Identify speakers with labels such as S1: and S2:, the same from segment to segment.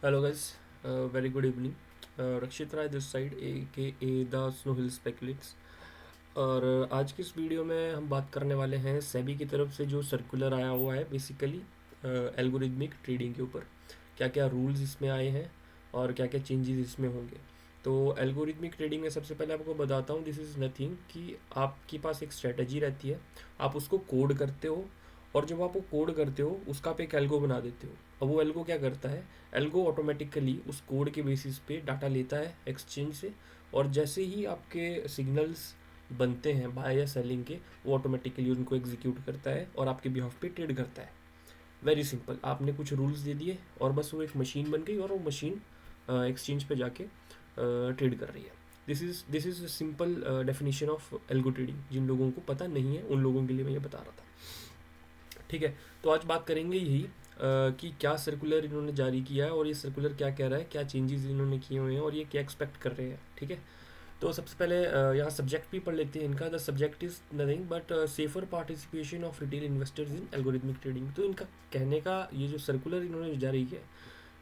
S1: Hello guys, very good evening. Rakshit Rai this side A K A the snow हिल स्पेकुलेट्स। और आज की इस वीडियो में हम बात करने वाले हैं सेबी की तरफ से जो सर्कुलर आया हुआ है, बेसिकली एल्गोरिदमिक ट्रेडिंग के ऊपर क्या क्या रूल्स इसमें आए हैं और क्या क्या चेंजेस इसमें होंगे। तो एल्गोरिदमिक ट्रेडिंग में सबसे पहले आपको बताता हूँ, दिस इज़ नथिंग कि आपके पास एक स्ट्रेटजी रहती है, आप उसको कोड करते हो और जब आप वो कोड करते हो उसका आप एक एल्गो बना देते हो। अब वो एल्गो क्या करता है, एल्गो ऑटोमेटिकली उस कोड के बेसिस पे डाटा लेता है एक्सचेंज से, और जैसे ही आपके सिग्नल्स बनते हैं बाय या सेलिंग के, वो ऑटोमेटिकली उनको एग्जीक्यूट करता है और आपके बिहाफ पे ट्रेड करता है। वेरी सिंपल, आपने कुछ रूल्स दे दिए और बस वो एक मशीन बन गई और वो मशीन एक्सचेंज पे जाके ट्रेड कर रही है। This is simple definition of algo trading. जिन लोगों को पता नहीं है उन लोगों के लिए मैं ये बता रहा था। ठीक है, तो आज बात करेंगे यही कि क्या सर्कुलर इन्होंने जारी किया है और ये सर्कुलर क्या कह रहा है, क्या चेंजेस इन्होंने किए हुए हैं और ये क्या एक्सपेक्ट कर रहे हैं। ठीक है, तो सबसे पहले यहाँ सब्जेक्ट भी पढ़ लेते हैं इनका। The subject is nothing but safer participation of retail investors in algorithmic trading. तो इनका कहने का, ये जो सर्कुलर इन्होंने जारी किया है,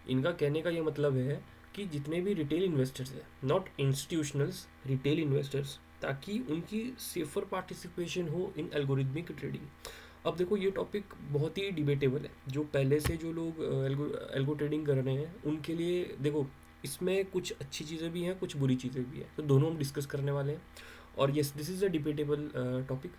S1: इनका कहने का ये मतलब है कि जितने भी रिटेल इन्वेस्टर्स हैं, नॉट इंस्टीट्यूशनल्स, रिटेल इन्वेस्टर्स, ताकि उनकी सेफर पार्टिसिपेशन हो इन एल्गोरिथमिक ट्रेडिंग। अब देखो, ये टॉपिक बहुत ही डिबेटेबल है। जो पहले से जो लोग एल्गो ट्रेडिंग कर रहे हैं उनके लिए देखो, इसमें कुछ अच्छी चीज़ें भी हैं, कुछ बुरी चीज़ें भी हैं, तो दोनों हम डिस्कस करने वाले हैं। और yes, this is a debatable topic.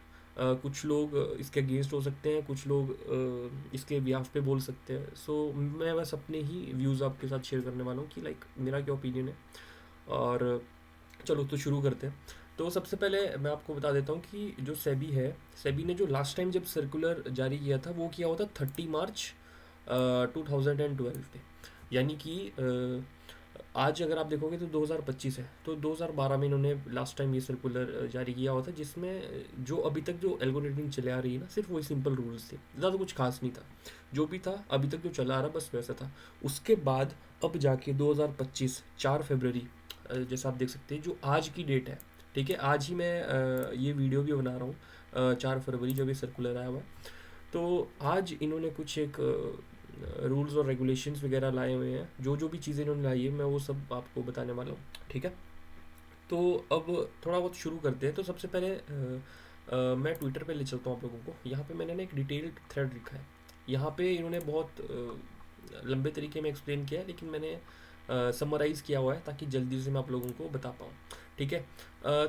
S1: कुछ लोग इसके अगेंस्ट हो सकते हैं, कुछ लोग इसके बिहाफ पे बोल सकते हैं। सो मैं बस अपने ही व्यूज़ आपके साथ शेयर करने वाला हूँ कि लाइक मेरा क्या ओपिनियन है। और चलो तो शुरू करते हैं। तो सबसे पहले मैं आपको बता देता हूँ कि जो सेबी है, सेबी ने जो लास्ट टाइम जब सर्कुलर जारी किया था वो किया हुआ था 30 मार्च 2012 पे। यानी कि आज अगर आप देखोगे तो 2025 है, तो 2012 में इन्होंने लास्ट टाइम ये सर्कुलर जारी किया हुआ था, जिसमें जो अभी तक जो एल्गोरिथम चले आ रही है ना, सिर्फ वही सिंपल रूल्स थे, ज़्यादा कुछ खास नहीं था। जो भी था अभी तक जो चला आ रहा बस वैसा था। उसके बाद अब जाके 2025 4 फरवरी, जैसा आप देख सकते हैं जो आज की डेट है, ठीक है, आज ही मैं ये वीडियो भी बना रहा हूँ, 4 फरवरी जब ये सर्कुलर आया हुआ है। तो आज इन्होंने कुछ एक रूल्स और रेगुलेशंस वगैरह लाए हुए हैं। जो जो भी चीज़ें इन्होंने लाई है मैं वो सब आपको बताने वाला हूँ। ठीक है, तो अब थोड़ा बहुत शुरू करते हैं। तो सबसे पहले मैं ट्विटर पे ले चलता हूँ आप लोगों को। यहाँ पे मैंने ना एक डिटेल्ड थ्रेड लिखा है। यहाँ पे इन्होंने बहुत लंबे तरीके में एक्सप्लेन किया है, लेकिन मैंने समराइज़ किया हुआ है ताकि जल्दी से मैं आप लोगों को बता पाऊँ। ठीक है,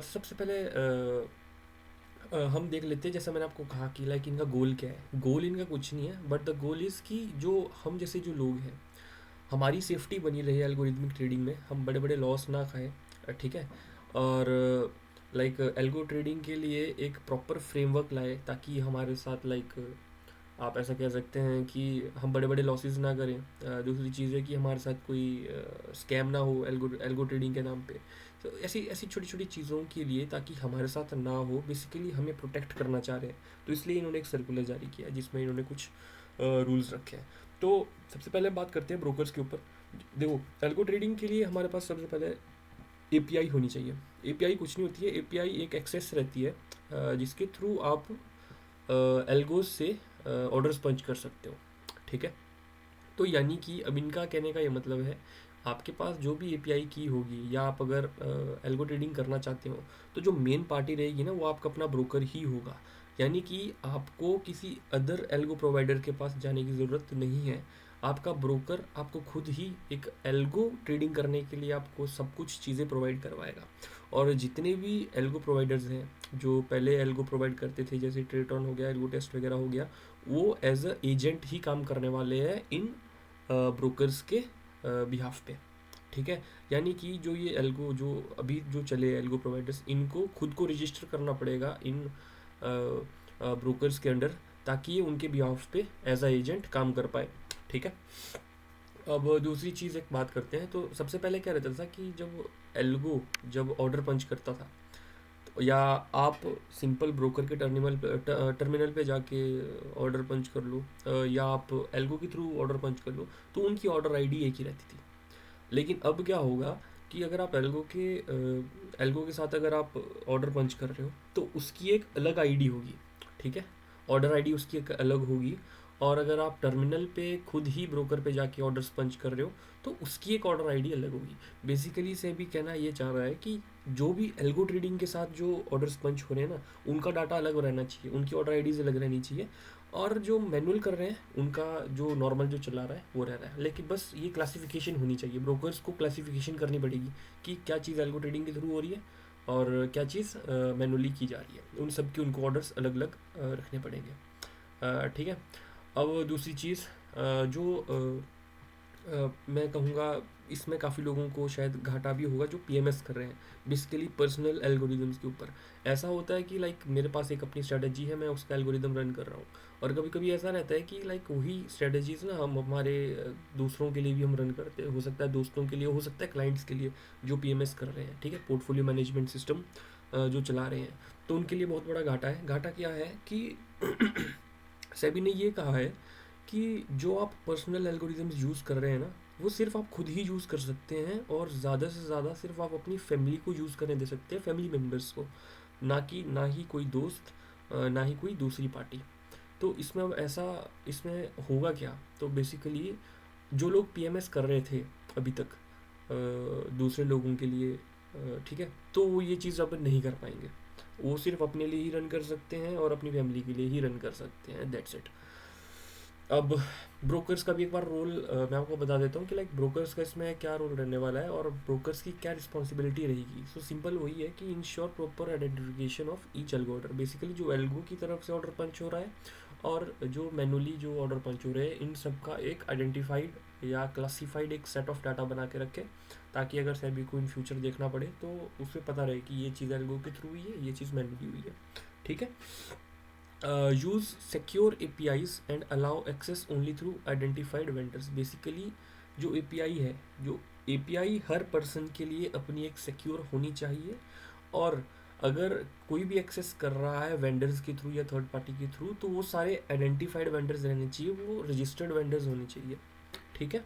S1: सबसे पहले हम देख लेते हैं। जैसा मैंने आपको कहा कि लाइक इनका गोल क्या है। गोल इनका कुछ नहीं है, बट द गोल इज़ कि जो हम जैसे जो लोग हैं, हमारी सेफ्टी बनी रहे एल्गोरिथमिक ट्रेडिंग में, हम बड़े बड़े लॉस ना खाएं। ठीक है, और लाइक एल्गो ट्रेडिंग के लिए एक प्रॉपर फ्रेमवर्क लाए ताकि हमारे साथ लाइक आप ऐसा कह सकते हैं कि हम बड़े बड़े लॉसेस ना करें। दूसरी चीज़ है कि हमारे साथ कोई स्कैम ना हो एल्गो एल्गो ट्रेडिंग के नाम पे। तो ऐसी ऐसी छोटी छोटी चीज़ों के लिए, ताकि हमारे साथ ना हो, बेसिकली हमें प्रोटेक्ट करना चाह रहे हैं। तो इसलिए इन्होंने एक सर्कुलर जारी किया है जिसमें इन्होंने कुछ रूल्स रखे हैं। तो सबसे पहले बात करते हैं ब्रोकर्स के ऊपर। देखो, एल्गो ट्रेडिंग के लिए हमारे पास सबसे पहले एपीआई होनी चाहिए। एपीआई कुछ नहीं होती है, एपीआई एक एक्सेस रहती है जिसके थ्रू आप एल्गोज से ऑर्डर्स पंच कर सकते हो। ठीक है, तो यानी कि अब इनका कहने का ये मतलब है, आपके पास जो भी एपीआई की होगी या आप अगर एल्गो ट्रेडिंग करना चाहते हो, तो जो मेन पार्टी रहेगी ना वो आपका अपना ब्रोकर ही होगा। यानी कि आपको किसी अदर एल्गो प्रोवाइडर के पास जाने की ज़रूरत नहीं है। आपका ब्रोकर आपको खुद ही एक एल्गो ट्रेडिंग करने के लिए आपको सब कुछ चीज़ें प्रोवाइड करवाएगा। और जितने भी एल्गो प्रोवाइडर्स हैं जो पहले एल्गो प्रोवाइड करते थे, जैसे ट्रेटॉन हो गया, एल्गो टेस्ट वगैरह हो गया, वो एज अ एजेंट ही काम करने वाले हैं इन ब्रोकर्स के बिहाफ पे। ठीक है, यानी कि जो ये एल्गो जो अभी जो चले एल्गो प्रोवाइडर्स, इनको खुद को रजिस्टर करना पड़ेगा इन ब्रोकर्स के अंडर, ताकि ये उनके बिहाफ पे एज अ एजेंट काम कर पाए। ठीक है, अब दूसरी चीज़ एक बात करते हैं। तो सबसे पहले क्या रहता था कि जब एल्गो जब ऑर्डर पंच करता था, तो या आप सिंपल ब्रोकर के टर्मिनल पे जाके ऑर्डर पंच कर लो, या आप एल्गो के थ्रू ऑर्डर पंच कर लो, तो उनकी ऑर्डर आईडी एक ही रहती थी। लेकिन अब क्या होगा कि अगर आप एल्गो के साथ अगर आप ऑर्डर पंच कर रहे हो तो उसकी एक अलग आईडी होगी। ठीक है, ऑर्डर आईडी उसकी एक अलग होगी। और अगर आप टर्मिनल पे खुद ही ब्रोकर पे जाके ऑर्डर्स पंच कर रहे हो तो उसकी एक ऑर्डर आईडी अलग होगी। बेसिकली से भी कहना ये चाह रहा है कि जो भी एल्गो ट्रेडिंग के साथ जो ऑर्डर्स पंच हो रहे हैं ना, उनका डाटा अलग रहना चाहिए, उनकी ऑर्डर आईडीज अलग रहनी चाहिए। और जो मैनुअल कर रहे हैं उनका जो नॉर्मल जो चला रहा है वो रह रहा है। लेकिन बस ये क्लासिफिकेशन होनी चाहिए, ब्रोकर्स को क्लासिफिकेशन करनी पड़ेगी कि क्या चीज़ एल्गो ट्रेडिंग के थ्रू हो रही है और क्या चीज़ मैनुअली की जा रही है। उन सब की उनको ऑर्डर्स अलग अलग रखने पड़ेंगे। ठीक है। अब दूसरी चीज़ जो मैं कहूँगा इसमें काफ़ी लोगों को शायद घाटा भी होगा जो पीएमएस कर रहे हैं, बेसिकली पर्सनल एल्गोरिदम्स के ऊपर। ऐसा होता है कि लाइक मेरे पास एक अपनी स्ट्रेटजी है, मैं उसका एल्गोरिदम रन कर रहा हूँ। और कभी कभी ऐसा रहता है कि लाइक वही स्ट्रेटजीज ना हम हमारे दूसरों के लिए भी हम रन करते हैं। हो सकता है दोस्तों के लिए, हो सकता है क्लाइंट्स के लिए जो पीएमएस कर रहे हैं, ठीक है, पोर्टफोलियो मैनेजमेंट सिस्टम जो चला रहे हैं। तो उनके लिए बहुत बड़ा घाटा है। घाटा क्या है कि सेबी ने ये कहा है कि जो आप पर्सनल एल्गोरिदम्स यूज़ कर रहे हैं ना, वो सिर्फ आप खुद ही यूज़ कर सकते हैं और ज़्यादा से ज़्यादा सिर्फ आप अपनी फैमिली को यूज़ करने दे सकते हैं, फैमिली मेम्बर्स को, ना ही कोई दोस्त, ना ही कोई दूसरी पार्टी। तो इसमें अब ऐसा इसमें होगा क्या? तो बेसिकली जो लोग पीएमएस कर रहे थे अभी तक दूसरे लोगों के लिए, ठीक है, तो वो ये चीज़ अब नहीं कर पाएंगे। वो सिर्फ अपने लिए ही रन कर सकते हैं और अपनी फैमिली के लिए ही रन कर सकते हैं, दैट्स इट। अब ब्रोकर्स का भी एक बार रोल मैं आपको बता देता हूँ कि लाइक ब्रोकर्स का इसमें क्या रोल रहने वाला है और ब्रोकर्स की क्या रिस्पॉन्सिबिलिटी रहेगी। सो सिंपल वही है कि ensure proper identification of each algo order. Basically जो एल्गो की तरफ से ऑर्डर पंच हो रहा है और जो मैनुअली जो ऑर्डर पंच हो रहे हैं, इन सब का एक आइडेंटिफाइड या क्लासिफाइड एक सेट ऑफ डाटा बना के रखे, ताकि अगर सेबी को इन फ्यूचर देखना पड़े तो उसे पता रहे कि ये चीज़ एल्गो के थ्रू हुई है, ये चीज़ मैनुअली हुई है। ठीक है। Use secure APIs and allow access only through identified vendors. Basically जो API है, जो API हर पर्सन के लिए अपनी एक सिक्योर होनी चाहिए। और अगर कोई भी एक्सेस कर रहा है वेंडर्स के थ्रू या थर्ड पार्टी के थ्रू, तो वो सारे आइडेंटिफाइड वेंडर्स रहने चाहिए, वो रजिस्टर्ड वेंडर्स होने चाहिए। ठीक है।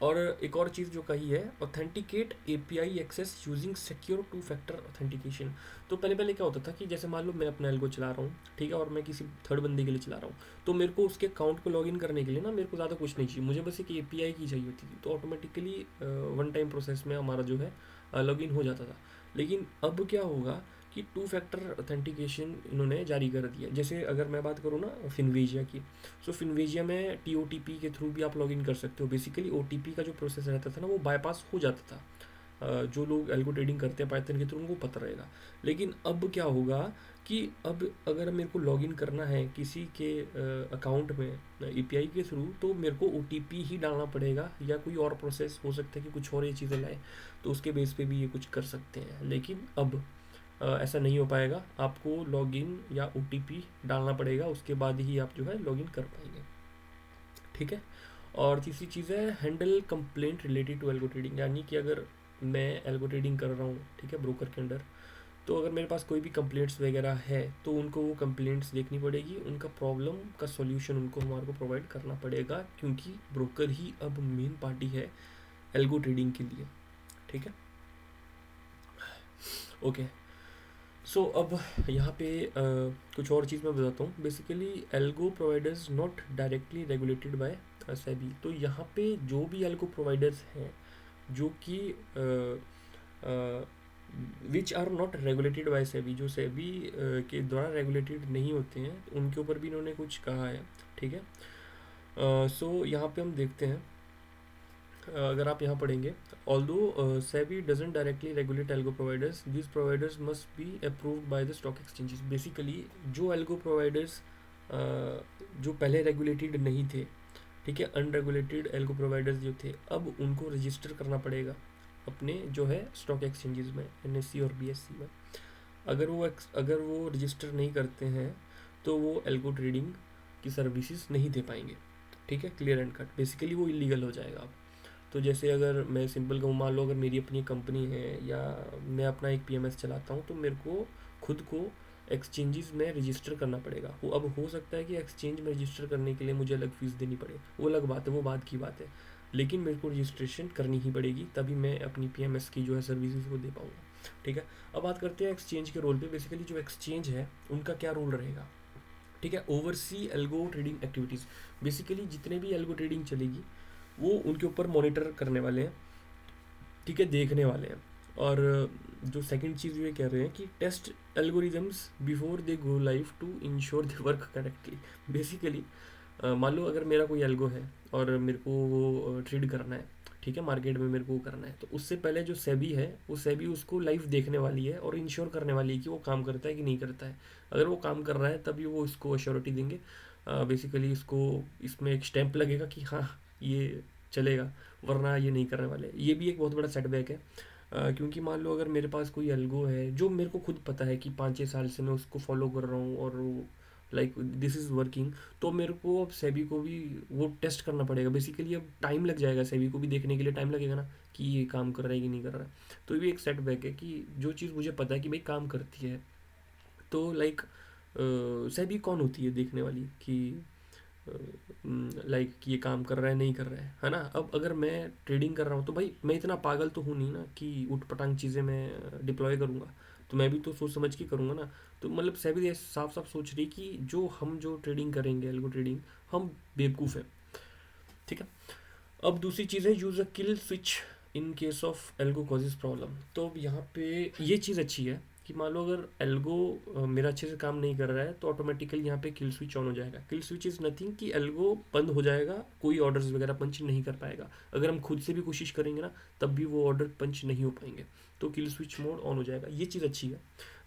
S1: और एक और चीज़ जो कही है, authenticate API access using secure 2 factor authentication. तो पहले पहले क्या होता था कि जैसे मान लो मैं अपना एल्गो चला रहा हूँ, ठीक है, और मैं किसी थर्ड बंदे के लिए चला रहा हूँ, तो मेरे को उसके अकाउंट को लॉगिन करने के लिए ना मेरे को ज़्यादा कुछ नहीं चाहिए, मुझे बस एक API की चाहिए होती थी, तो ऑटोमेटिकली वन टाइम प्रोसेस में हमारा जो है लॉगिन हो जाता था। लेकिन अब क्या होगा कि 2 फैक्टर ऑथेंटिकेशन इन्होंने जारी कर दिया। जैसे अगर मैं बात करूँ ना फिनवेजिया की, सो फिनवेजिया में TOTP के थ्रू भी आप लॉगिन कर सकते हो। बेसिकली OTP का जो प्रोसेस रहता था ना, वो बाईपास हो जाता था। जो लोग एल्गो ट्रेडिंग करते हैं पाइथन के थ्रू उनको पता रहेगा। लेकिन अब क्या होगा कि अब अगर मेरे को लॉगिन करना है किसी के अकाउंट में API के थ्रू, तो मेरे को OTP ही डालना पड़ेगा, या कोई और प्रोसेस हो सकता है कि कुछ और ये चीज़ें लाए, तो उसके बेस पे भी ये कुछ कर सकते हैं। लेकिन अब ऐसा नहीं हो पाएगा, आपको लॉगिन या OTP डालना पड़ेगा, उसके बाद ही आप जो है लॉगिन कर पाएंगे। ठीक है। और तीसरी चीज़ है handle complaint related to algo trading. यानी कि अगर मैं एल्गो ट्रेडिंग कर रहा हूँ, ठीक है, ब्रोकर के अंडर, तो अगर मेरे पास कोई भी कंप्लेंट्स वगैरह है तो उनको वो कंप्लेंट्स देखनी पड़ेगी, उनका प्रॉब्लम का सॉल्यूशन उनको हमारे को प्रोवाइड करना पड़ेगा, क्योंकि ब्रोकर ही अब मेन पार्टी है एल्गो ट्रेडिंग के लिए। ठीक है। ओके। सो अब यहाँ पे कुछ और चीज़ मैं बताता हूँ। Basically algo providers not directly regulated by SEBI. तो यहाँ पे जो भी एल्गो प्रोवाइडर्स हैं जो कि which are not regulated by SEBI, जो सेबी के द्वारा रेगुलेटेड नहीं होते हैं, उनके ऊपर भी इन्होंने कुछ कहा है। ठीक है। सो यहाँ पे हम देखते हैं, अगर आप यहाँ पढ़ेंगे, although SEBI doesn't directly regulate algo providers, this providers must be approved by the stock exchanges. Basically जो एल्गो प्रोवाइडर्स जो पहले रेगुलेटेड नहीं थे, ठीक है, अनरेगुलेटेड एल्गो प्रोवाइडर्स जो थे, अब उनको रजिस्टर करना पड़ेगा अपने जो है स्टॉक एक्सचेंजेस में, NSE और BSE में। अगर वो रजिस्टर नहीं करते हैं तो वो एल्गो ट्रेडिंग की सर्विसेज नहीं दे पाएंगे। ठीक है, क्लियर एंड कट। बेसिकली वो इलीगल हो जाएगा। तो जैसे अगर मैं सिंपल कहूँ, मान लो अगर मेरी अपनी कंपनी है या मैं अपना एक PMS चलाता हूँ, तो मेरे को खुद को एक्सचेंजेस में रजिस्टर करना पड़ेगा। वो अब हो सकता है कि एक्सचेंज में रजिस्टर करने के लिए मुझे अलग फीस देनी पड़े, वो अलग बात है, वो बाद की बात है, लेकिन मेरे को रजिस्ट्रेशन करनी ही पड़ेगी, तभी मैं अपनी PMS की जो है सर्विसेज वो दे पाऊँगा। ठीक है। अब बात करते हैं एक्सचेंज के रोल पे। बेसिकली जो एक्सचेंज है उनका क्या रोल रहेगा। ठीक है। Oversee algo trading activities, basically जितने भी एल्गो ट्रेडिंग चलेगी वो उनके ऊपर मॉनिटर करने वाले हैं, ठीक है, देखने वाले हैं। और जो सेकंड चीज़ ये कह रहे हैं कि test algorithms before they go live to ensure they work correctly. Basically मान लो अगर मेरा कोई एल्गो है और मेरे को वो ट्रेड करना है, ठीक है, मार्केट में मेरे को वो करना है, तो उससे पहले जो सेबी है वो सेबी उसको लाइव देखने वाली है और इंश्योर करने वाली है कि वो काम करता है कि नहीं करता है। अगर वो काम कर रहा है तभी वो इसको अश्योरिटी देंगे। बेसिकली इसको इसमें एक स्टैंप लगेगा कि हाँ ये चलेगा, वरना ये नहीं करने वाले। ये भी एक बहुत बड़ा सेटबैक है। क्योंकि मान लो अगर मेरे पास कोई एल्गो है जो मेरे को खुद पता है कि 5-6 साल से मैं उसको फॉलो कर रहा हूँ और लाइक दिस इज़ वर्किंग, तो मेरे को अब सेबी को भी वो टेस्ट करना पड़ेगा। बेसिकली अब टाइम लग जाएगा, सेबी को भी देखने के लिए टाइम लगेगा ना कि ये काम कर रहा है कि नहीं कर रहा है। तो ये भी एक सेटबैक है कि जो चीज़ मुझे पता है कि भाई काम करती है, तो लाइक सेबी कौन होती है देखने वाली कि लाइक कि ये काम कर रहा है नहीं कर रहा है ना। अब अगर मैं ट्रेडिंग कर रहा हूँ तो भाई मैं इतना पागल तो हूँ नहीं ना कि उठ पटांग चीज़ें मैं डिप्लॉय करूँगा, तो मैं भी तो सोच समझ के करूँगा ना। तो मतलब सेबी ये साफ साफ सोच रही कि जो ट्रेडिंग करेंगे एल्गो ट्रेडिंग, हम बेवकूफ़ हैं, ठीक है। अब दूसरी चीज़ है use a kill switch in case of algo causes problem. तो अब यहाँ पे ये चीज़ अच्छी है कि मान लो अगर एल्गो मेरा अच्छे से काम नहीं कर रहा है तो ऑटोमेटिकली यहाँ पे किल स्विच ऑन हो जाएगा। किल स्विच इज़ नथिंग कि एल्गो बंद हो जाएगा, कोई ऑर्डर्स वगैरह पंच नहीं कर पाएगा। अगर हम खुद से भी कोशिश करेंगे ना तब भी वो ऑर्डर पंच नहीं हो पाएंगे, तो किल स्विच मोड ऑन हो जाएगा। ये चीज़ अच्छी है।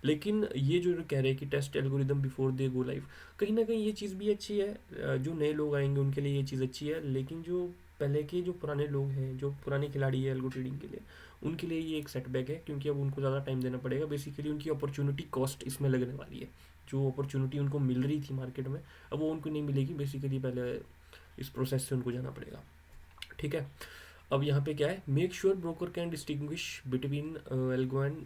S1: लेकिन ये जो कह रहे हैं कि test algorithm before they go live, कहीं ना कहीं ये चीज़ भी अच्छी है। जो नए लोग आएंगे उनके लिए ये चीज़ अच्छी है, लेकिन जो पहले के जो पुराने लोग हैं, जो पुराने खिलाड़ी है एल्गो ट्रेडिंग के लिए, उनके लिए ये एक सेटबैक है, क्योंकि अब उनको ज़्यादा टाइम देना पड़ेगा। बेसिकली उनकी अपॉर्चुनिटी कॉस्ट इसमें लगने वाली है। जो अपॉर्चुनिटी उनको मिल रही थी मार्केट में, अब वो उनको नहीं मिलेगी। बेसिकली पहले इस प्रोसेस से उनको जाना पड़ेगा, ठीक है। अब यहाँ पे क्या है, make sure broker can distinguish between algo and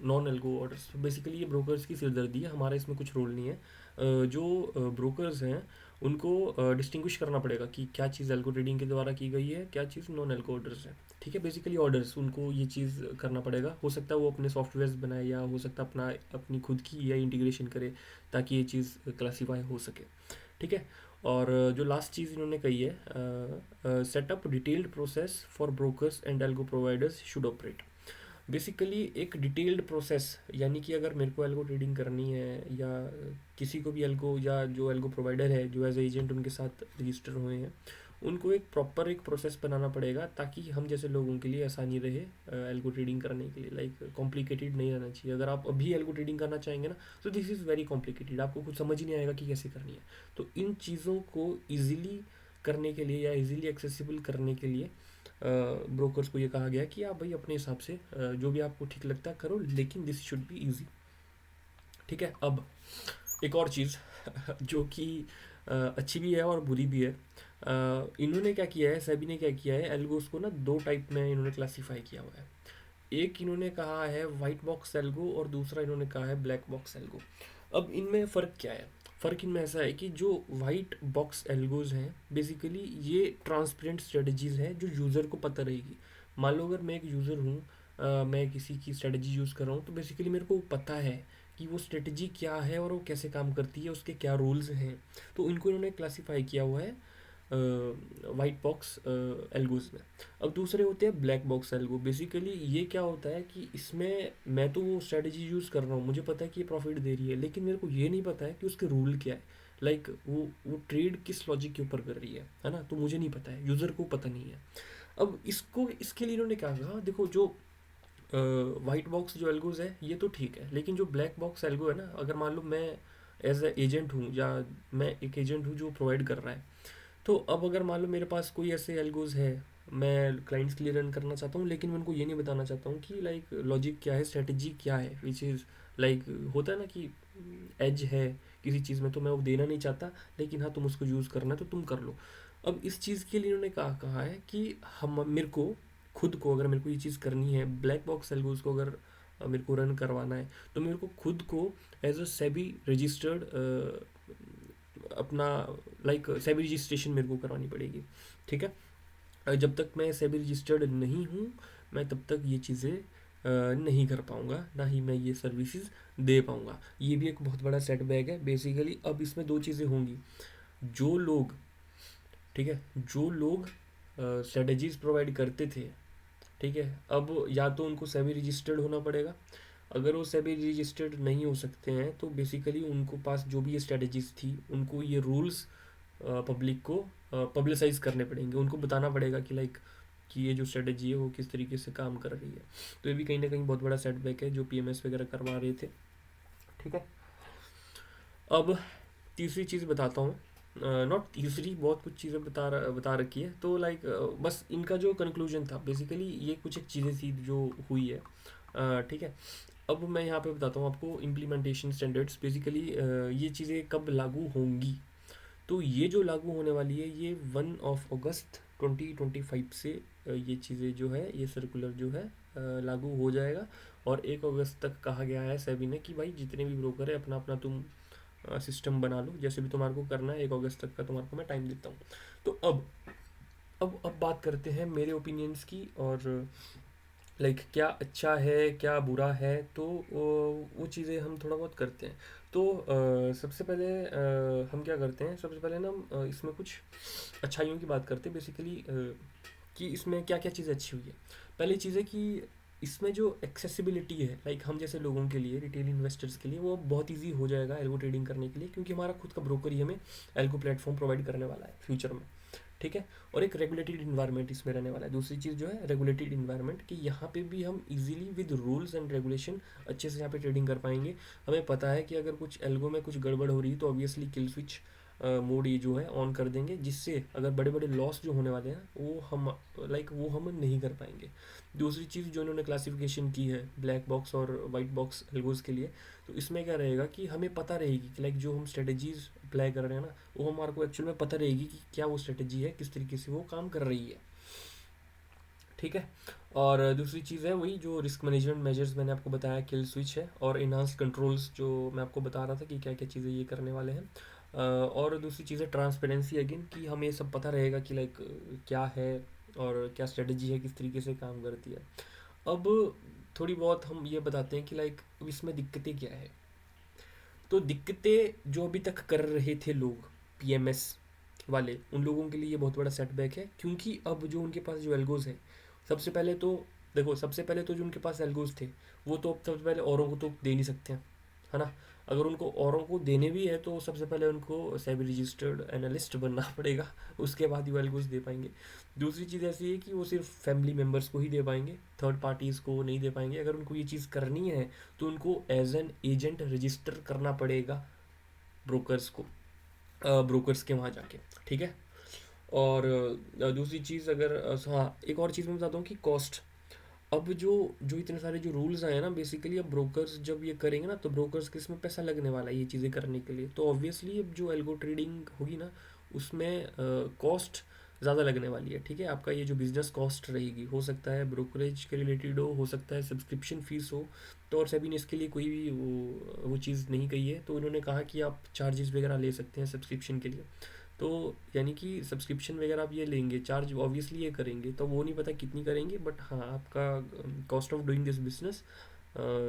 S1: non algo orders. Basically ये ब्रोकर्स की सिरदर्दी है, हमारा इसमें कुछ रोल नहीं है। जो ब्रोकर्स हैं उनको डिस्टिंग्विश करना पड़ेगा कि क्या चीज़ एल्गो ट्रेडिंग के द्वारा की गई है, क्या चीज़ नॉन एल्गो ऑर्डर्स है, ठीक है। बेसिकली ऑर्डर्स उनको ये चीज़ करना पड़ेगा। हो सकता है वो अपने सॉफ्टवेयर्स बनाए, या हो सकता है अपनी खुद की या इंटीग्रेशन करे, ताकि ये चीज़ क्लासीफाई हो सके, ठीक है। और जो लास्ट चीज़ इन्होंने कही है, setup detailed process for brokers and algo providers should operate. Basically एक डिटेल्ड प्रोसेस, यानी कि अगर मेरे को एल्गो ट्रेडिंग करनी है, या किसी को भी एल्गो, या जो एल्गो प्रोवाइडर है जो एज एजेंट उनके साथ रजिस्टर हुए हैं, उनको एक प्रॉपर एक प्रोसेस बनाना पड़ेगा, ताकि हम जैसे लोगों के लिए आसानी रहे एल्गो ट्रेडिंग करने के लिए। लाइक कॉम्प्लिकेटेड नहीं रहना चाहिए। अगर आप अभी एल्गो ट्रेडिंग करना चाहेंगे ना, तो दिस इज़ वेरी कॉम्प्लिकेटेड, आपको कुछ समझ ही नहीं आएगा कि कैसे करनी है। तो इन चीज़ों को ईजिली करने के लिए, या इजीली एक्सेसिबल करने के लिए ब्रोकर्स को ये कहा गया कि आप भाई अपने हिसाब से जो भी आपको ठीक लगता है करो, लेकिन दिस शुड बी इजी, ठीक है। अब एक और चीज़ जो कि अच्छी भी है और बुरी भी है। इन्होंने क्या किया है, सेबी ने क्या किया है, एल्गोस को ना दो टाइप में इन्होंने क्लासीफाई किया हुआ है। एक इन्होंने कहा है वाइट बॉक्स एल्गो, और दूसरा इन्होंने कहा है ब्लैक बॉक्स एल्गो। अब इनमें फ़र्क क्या है? फ़र्क इनमें ऐसा है कि जो वाइट बॉक्स एल्गोज हैं, बेसिकली ये ट्रांसपेरेंट स्ट्रेटजीज़ हैं जो यूज़र को पता रहेगी। मान लो अगर मैं एक यूज़र हूँ, मैं किसी की स्ट्रेटजी यूज़ कर रहा हूँ, तो बेसिकली मेरे को पता है कि वो स्ट्रेटजी क्या है और वो कैसे काम करती है, उसके क्या रूल्स हैं। तो इनको इन्होंने क्लासीफाई किया हुआ है वाइट बॉक्स एल्गोज में। अब दूसरे होते हैं ब्लैक बॉक्स एल्गो। बेसिकली ये क्या होता है कि इसमें मैं तो वो स्ट्रेटजी यूज़ कर रहा हूँ, मुझे पता है कि ये प्रॉफिट दे रही है, लेकिन मेरे को ये नहीं पता है कि उसके रूल क्या है। लाइक वो ट्रेड किस लॉजिक के ऊपर कर रही है ना, तो मुझे नहीं पता है, यूज़र को पता नहीं है। अब इसको इसके लिए इन्होंने क्या कहा, देखो जो वाइट बॉक्स जो एल्गोज है ये तो ठीक है, लेकिन जो ब्लैक बॉक्स एल्गो है ना, अगर मान लो मैं एज ए एजेंट हूँ, या मैं एक एजेंट हूँ जो प्रोवाइड कर रहा है, तो अब अगर मान लो मेरे पास कोई ऐसे एल्गोज है, मैं क्लाइंट्स के लिए रन करना चाहता हूँ, लेकिन मैं उनको ये नहीं बताना चाहता हूँ कि लाइक लॉजिक क्या है, स्ट्रेटजी क्या है, विच इज़ लाइक होता है ना कि एज है किसी चीज़ में, तो मैं वो देना नहीं चाहता, लेकिन हाँ तुम उसको यूज़ करना है तो तुम कर लो। अब इस चीज़ के लिए उन्होंने कहा कहा है कि हम मेरे को खुद को, अगर मेरे को ये चीज़ करनी है, ब्लैक बॉक्स एल्गोज को अगर मेरे को रन करवाना है, तो मेरे को खुद को एज अ सेबी रजिस्टर्ड अपना लाइक सेबी रजिस्ट्रेशन मेरे को करवानी पड़ेगी, ठीक है। जब तक मैं सेबी रजिस्टर्ड नहीं हूँ, मैं तब तक ये चीज़ें नहीं कर पाऊँगा, ना ही मैं ये सर्विसेज दे पाऊँगा। ये भी एक बहुत बड़ा सेटबैक है बेसिकली। अब इसमें दो चीज़ें होंगी। जो लोग, ठीक है, जो लोग स्ट्रेटजीज प्रोवाइड करते थे, ठीक है, अब या तो उनको सेबी रजिस्टर्ड होना पड़ेगा। अगर वो सेबी रजिस्टर्ड नहीं हो सकते हैं तो बेसिकली उनको पास जो भी ये स्ट्रेटजीज थी उनको ये रूल्स पब्लिक को पब्लिसाइज करने पड़ेंगे। उनको बताना पड़ेगा कि लाइक कि ये जो स्ट्रेटजी है वो किस तरीके से काम कर रही है। तो ये भी कहीं ना कहीं बहुत बड़ा सेटबैक है जो पीएमएस वगैरह करवा रहे थे, ठीक है। अब तीसरी चीज़ बताता हूँ, नॉट तीसरी, बहुत कुछ चीज़ें बता रखी है। तो लाइक बस इनका जो कंक्लूजन था बेसिकली ये कुछ एक चीज़ें थी जो हुई है, ठीक है। अब मैं यहाँ पे बताता हूँ आपको इम्प्लीमेंटेशन स्टैंडर्ड्स बेसिकली ये चीज़ें कब लागू होंगी। तो ये जो लागू होने वाली है ये 1 अगस्त 2025 से ये चीज़ें जो है, ये सर्कुलर जो है लागू हो जाएगा। और 1 अगस्त तक कहा गया है सेबी ने कि भाई जितने भी ब्रोकर है अपना अपना तुम सिस्टम बना लो, जैसे भी तुम्हारे को करना है। 1 अगस्त तक का तुम्हारे को मैं टाइम देता हूँ। तो अब बात करते हैं मेरे ओपिनियंस की, और लाइक क्या अच्छा है क्या बुरा है। तो वो चीज़ें हम थोड़ा बहुत करते हैं। तो सबसे पहले हम क्या करते हैं, सबसे पहले ना हम इसमें कुछ अच्छाइयों की बात करते हैं बेसिकली, कि इसमें क्या क्या चीज़ें अच्छी हुई है। पहली चीज़ है कि इसमें जो एक्सेसिबिलिटी है, लाइक हम जैसे लोगों के लिए, रिटेल इन्वेस्टर्स के लिए वो बहुत इजी हो जाएगा एल्गो ट्रेडिंग करने के लिए, क्योंकि हमारा खुद का ब्रोकर ही हमें एल्गो प्लेटफॉर्म प्रोवाइड करने वाला है फ्यूचर में, ठीक है। और एक रेगुलेटेड इन्वायरमेंट इसमें रहने वाला है। दूसरी चीज़ जो है रेगुलेटेड इन्वायरमेंट, कि यहाँ पे भी हम easily with rules and regulation अच्छे से यहाँ पे ट्रेडिंग कर पाएंगे। हमें पता है कि अगर कुछ एल्गो में कुछ गड़बड़ हो रही है तो ऑब्वियसली किल स्विच मोड ये जो है ऑन कर देंगे, जिससे अगर बड़े बड़े लॉस जो होने वाले हैं वो हम वो हम नहीं कर पाएंगे। दूसरी चीज़ जो इन्होंने क्लासिफिकेशन की है ब्लैक बॉक्स और वाइट बॉक्स एल्गोज के लिए, तो इसमें क्या रहेगा कि हमें पता रहेगी कि लाइक जो हम स्ट्रेटजीज अप्लाई कर रहे हैं ना, वो हमारे को एक्चुअल में पता रहेगी कि क्या वो स्ट्रेटजी है, किस तरीके से वो काम कर रही है, ठीक है। और दूसरी चीज़ है वही जो रिस्क मैनेजमेंट मेजर्स मैंने आपको बताया, किल स्विच है, और इनहांस कंट्रोल्स जो मैं आपको बता रहा था कि क्या क्या चीज़ें ये करने वाले हैं। और दूसरी चीज़ है ट्रांसपेरेंसी अगेन, कि हमें ये सब पता रहेगा कि लाइक क्या है और क्या स्ट्रेटजी है, किस तरीके से काम करती है। अब थोड़ी बहुत हम ये बताते हैं कि लाइक इसमें दिक्कतें क्या है। तो दिक्कतें जो अभी तक कर रहे थे लोग पीएमएस वाले, उन लोगों के लिए ये बहुत बड़ा सेटबैक है, क्योंकि अब जो उनके पास जो एल्गोज है, सबसे पहले तो देखो, सबसे पहले तो जो उनके पास एल्गोज थे वो तो अब सबसे पहले औरों को तो दे नहीं सकते हैं, है ना। अगर उनको औरों को देने भी है तो सबसे पहले उनको सेबी रजिस्टर्ड एनालिस्ट बनना पड़ेगा, उसके बाद ही वो एल्गोज दे पाएंगे। दूसरी चीज़ ऐसी है कि वो सिर्फ फैमिली मेम्बर्स को ही दे पाएंगे, थर्ड पार्टीज़ को नहीं दे पाएंगे। अगर उनको ये चीज़ करनी है तो उनको एज एन एजेंट रजिस्टर करना पड़ेगा ब्रोकर्स को, ब्रोकर्स के वहाँ जाके, ठीक है। और दूसरी चीज़ अगर हाँ, एक और चीज़ मैं बताता हूँ कि कॉस्ट। अब जो जो इतने सारे जो रूल्स आए हैं ना बेसिकली, अब ब्रोकर्स जब ये करेंगे ना तो ब्रोकर्स के इसमें पैसा लगने वाला है ये चीज़ें करने के लिए। तो ऑब्वियसली अब जो एल्गो ट्रेडिंग होगी ना उसमें कॉस्ट ज़्यादा लगने वाली है, ठीक है। आपका ये जो बिजनेस कॉस्ट रहेगी, हो सकता है ब्रोकरेज के रिलेटेड हो सकता है सब्सक्रिप्शन फीस हो। तो और सेबी ने इसके लिए कोई भी वो चीज़ नहीं कही है, तो उन्होंने कहा कि आप चार्जेस वगैरह ले सकते हैं सब्सक्रिप्शन के लिए। तो यानी कि सब्सक्रिप्शन वगैरह आप ये लेंगे, चार्ज ऑब्वियसली ये करेंगे, तो वो नहीं पता कितनी करेंगे, बट हाँ आपका cost of doing this business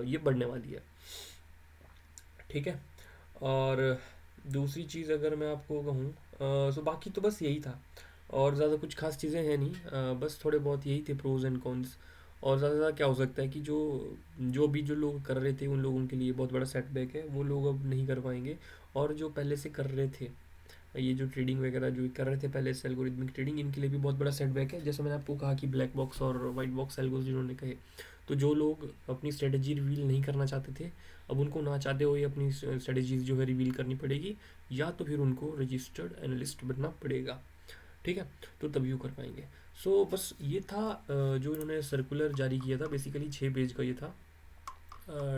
S1: ये बढ़ने वाली है, ठीक है। और दूसरी चीज़ अगर मैं आपको कहूँ, सो बाकी तो बस यही था, और ज़्यादा कुछ खास चीज़ें हैं नहीं, बस थोड़े बहुत यही थे प्रोज एंड कॉन्स। और ज़्यादा क्या हो सकता है कि जो जो भी जो लोग कर रहे थे उन लोगों के लिए बहुत बड़ा सेटबैक है, वो लोग अब नहीं कर पाएंगे। और जो पहले से कर रहे थे ये जो ट्रेडिंग वगैरह जो कर रहे थे पहले से एल्गोरिथमिक ट्रेडिंग, इनके लिए भी बहुत बड़ा सेटबैक है। जैसे मैंने आपको कहा कि ब्लैक बॉक्स और वाइट बॉक्स एल्गोज जिन्होंने कहे, तो जो लोग अपनी स्ट्रेटजी रिवील नहीं करना चाहते थे, अब उनको ना चाहते हुए अपनी स्ट्रेटजीज जो है रिवील करनी पड़ेगी, या तो फिर उनको रजिस्टर्ड एनालिस्ट बनना पड़ेगा, ठीक है। तो तभी वो कर पाएंगे। सो बस ये था जो इन्होंने सर्कुलर जारी किया था, बेसिकली 6 पेज का ये था,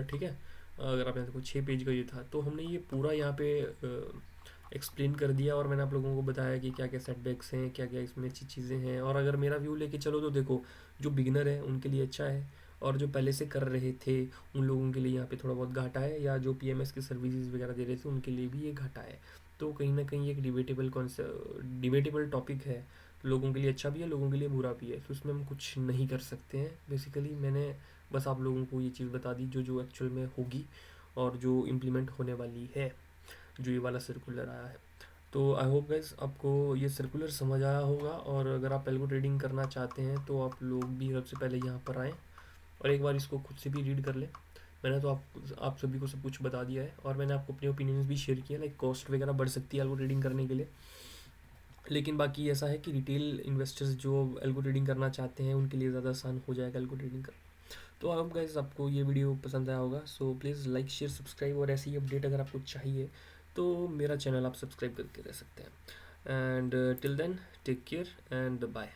S1: ठीक है। अगर आप यहाँ देखो 6 पेज का ये था, तो हमने ये पूरा यहाँ पे एक्सप्लेन कर दिया, और मैंने आप लोगों को बताया कि क्या क्या सेटबैक्स हैं, क्या क्या इसमें अच्छी चीज़ें हैं। और अगर मेरा व्यू लेके चलो तो देखो, जो बिगिनर है उनके लिए अच्छा है, और जो पहले से कर रहे थे उन लोगों के लिए यहाँ पे थोड़ा बहुत घाटा है, या जो पीएमएस की सर्विसेज वगैरह दे रहे थे उनके लिए भी ये घाटा है। तो कहीं ना कहीं एक डिबेटेबल टॉपिक है, लोगों के लिए अच्छा भी है, लोगों के लिए बुरा भी है, तो उसमें हम कुछ नहीं कर सकते हैं। बेसिकली मैंने बस आप लोगों को ये चीज़ बता दी जो जो एक्चुअल में होगी और जो इम्प्लीमेंट होने वाली है, जो ये वाला सर्कुलर आया है। तो आई होप गाइस आपको ये सर्कुलर समझ आया होगा, और अगर आप एल्गो ट्रेडिंग करना चाहते हैं तो आप लोग भी सबसे पहले यहाँ पर आएँ और एक बार इसको खुद से भी रीड कर लें। मैंने तो आप सभी को सब कुछ बता दिया है, और मैंने आपको अपने ओपिनियंस भी शेयर किए, लाइक कॉस्ट वगैरह बढ़ सकती है एल्गो ट्रेडिंग करने के लिए, लेकिन बाकी ऐसा है कि रिटेल इन्वेस्टर्स जो एल्गो ट्रेडिंग करना चाहते हैं उनके लिए ज़्यादा आसान हो जाएगा एल्गो ट्रेडिंग करना। तो आई होप गाइस आपको ये वीडियो पसंद आया होगा। So please like share subscribe, और ऐसी अपडेट अगर आपको चाहिए तो मेरा चैनल आप सब्सक्राइब करके रह सकते हैं। And till then take care and bye.